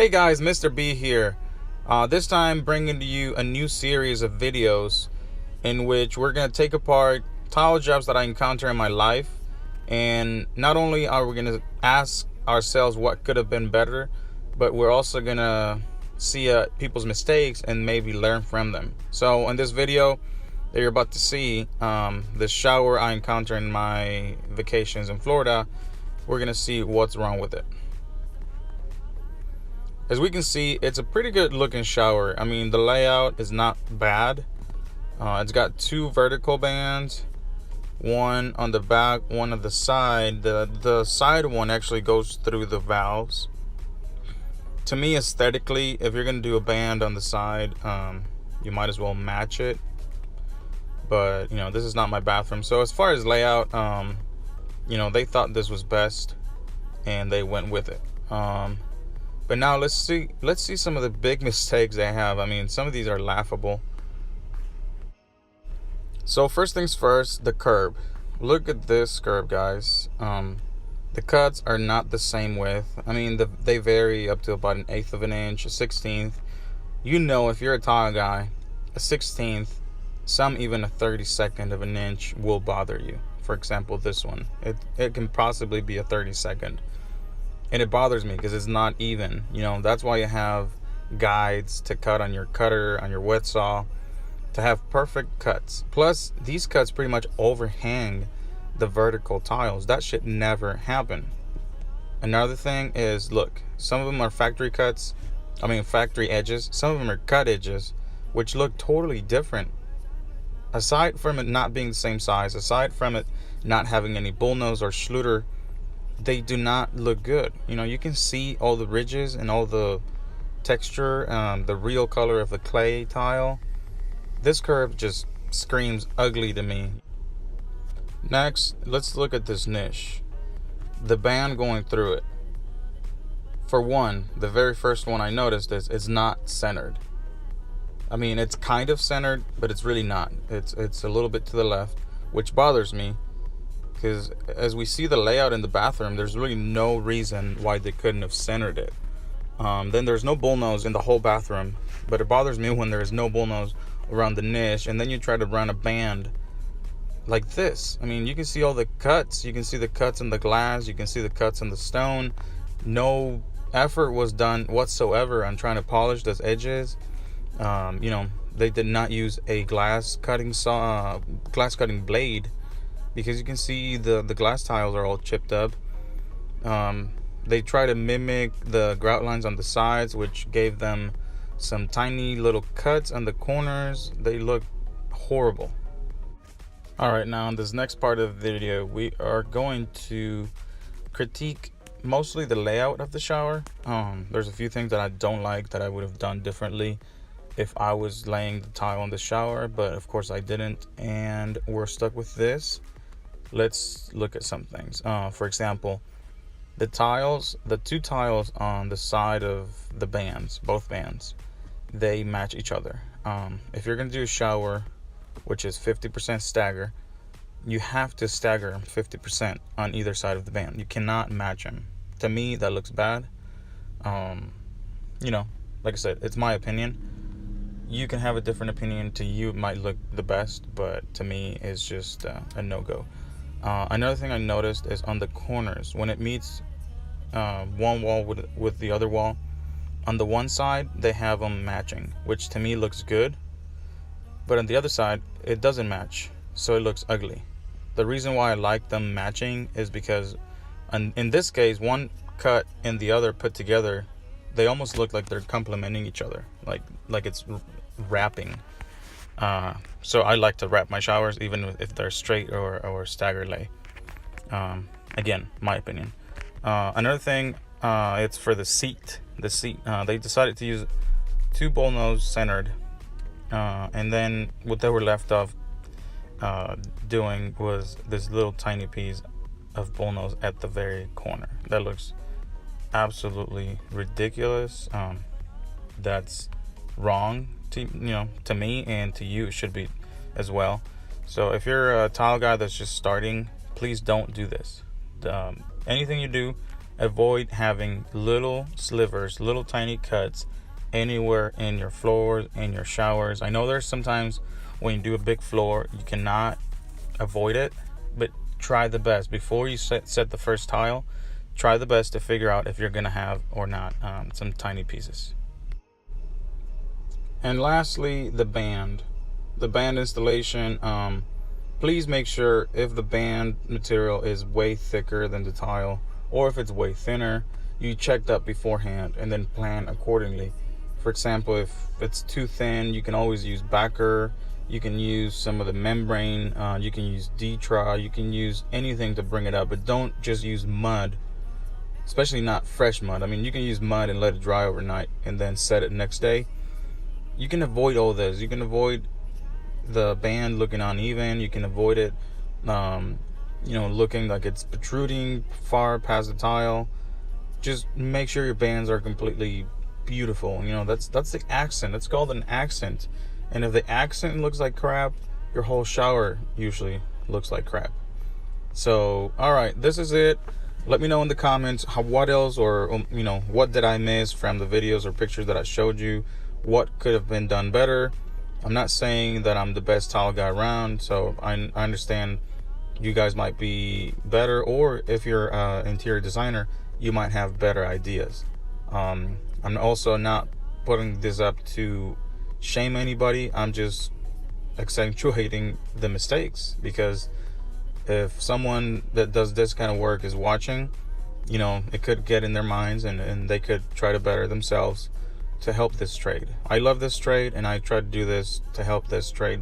Hey guys, Mr. B here. This time bringing to you a new series of videos in which we're going to take apart tile jobs that I encounter in my life, and not only are we going to ask ourselves what could have been better, but we're also going to see people's mistakes and maybe learn from them. So in this video that you're about to see, the shower I encounter in my vacations in Florida, we're going to see what's wrong with it. As we can see, it's a pretty good looking shower. I mean, the layout is not bad. It's got two vertical bands, one on the back, one on the side. The side one actually goes through the valves. To me, aesthetically, if you're gonna do a band on the side, you might as well match it. But you know, this is not my bathroom. So as far as layout, you know, they thought this was best and they went with it. But now let's see some of the big mistakes they have. I mean, some of these are laughable. So first things first, the curb. Look at this curb, guys. The cuts are not the same width. I mean, they vary up to about 1/8 of an inch, a 1/16. You know, if you're a tile guy, a 1/16, some even a 32nd of an inch will bother you. For example, this one. It can possibly be a 32nd. And it bothers me because it's not even. You know, that's why you have guides to cut on your cutter, on your wet saw, to have perfect cuts. Plus, these cuts pretty much overhang the vertical tiles. That should never happen. Another thing is, look, some of them are factory cuts. I mean, factory edges. Some of them are cut edges, which look totally different. Aside from it not being the same size, aside from it not having any bullnose or Schluter, they do not look good. You know, you can see all the ridges and all the texture, the real color of the clay tile. This curve just screams ugly to me. Next, let's look at this niche. The band going through it. For one, the very first one I noticed is it's not centered. I mean, it's kind of centered, but it's really not. It's a little bit to the left, which bothers me. Because as we see the layout in the bathroom, there's really no reason why they couldn't have centered it. Then there's no bullnose in the whole bathroom, but it bothers me when there is no bullnose around the niche, and then you try to run a band like this. I mean, you can see all the cuts. You can see the cuts in the glass. You can see the cuts in the stone. No effort was done whatsoever on trying to polish those edges. You know, they did not use a glass cutting blade, because you can see the glass tiles are all chipped up. They try to mimic the grout lines on the sides, which gave them some tiny little cuts on the corners. They look horrible. Alright, now in this next part of the video, we are going to critique mostly the layout of the shower. There's a few things that I don't like that I would have done differently if I was laying the tile in the shower, but of course I didn't, and we're stuck with this. Let's look at some things. For example, the two tiles on the side of the bands, both bands, they match each other. If you're gonna do a shower, which is 50% stagger, you have to stagger 50% on either side of the band. You cannot match them. To me, that looks bad. You know, like I said, it's my opinion. You can have a different opinion. To you, it might look the best, but to me, it's just a no-go. Another thing I noticed is on the corners, when it meets one wall with the other wall, on the one side they have them matching, which to me looks good, but on the other side it doesn't match, so it looks ugly. The reason why I like them matching is because in this case, one cut and the other put together, they almost look like they're complementing each other, like it's wrapping. So I like to wrap my showers even if they're straight or stagger lay. Again, my opinion. Another thing, it's for the seat. They decided to use two bullnose centered, and then what they were left off doing was this little tiny piece of bullnose at the very corner. That looks absolutely ridiculous. That's wrong. To me and to you, it should be as well. So if you're a tile guy that's just starting, please don't do this. Anything you do, avoid having little slivers, little tiny cuts anywhere in your floors, in your showers. I know there's sometimes when you do a big floor, you cannot avoid it, but try the best. Before you set the first tile, try the best to figure out if you're going to have or not some tiny pieces. And lastly, the band installation. Please make sure if the band material is way thicker than the tile, or if it's way thinner, you check that beforehand and then plan accordingly. For example, if it's too thin, you can always use backer, you can use some of the membrane, you can use D-Tra, you can use anything to bring it up, but don't just use mud, especially not fresh mud. I mean, you can use mud and let it dry overnight and then set it next day. You can avoid all this. You can avoid the band looking uneven. You can avoid it looking like it's protruding far past the tile. Just make sure your bands are completely beautiful. That's the accent. That's called an accent. And if the accent looks like crap, your whole shower usually looks like crap. So, all right, this is it. Let me know in the comments what else, or what did I miss from the videos or pictures that I showed you. What could have been done better? I'm not saying that I'm the best tile guy around, so I understand you guys might be better, or if you're an interior designer, you might have better ideas. I'm also not putting this up to shame anybody. I'm just accentuating the mistakes, because if someone that does this kind of work is watching, it could get in their minds, and they could try to better themselves to help this trade. I love this trade, and I try to do this to help this trade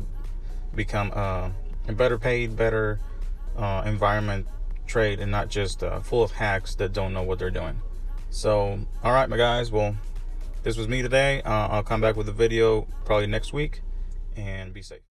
become a better paid, better environment trade, and not just full of hacks that don't know what they're doing. So, all right, my guys, well, this was me today. I'll come back with a video probably next week, and be safe.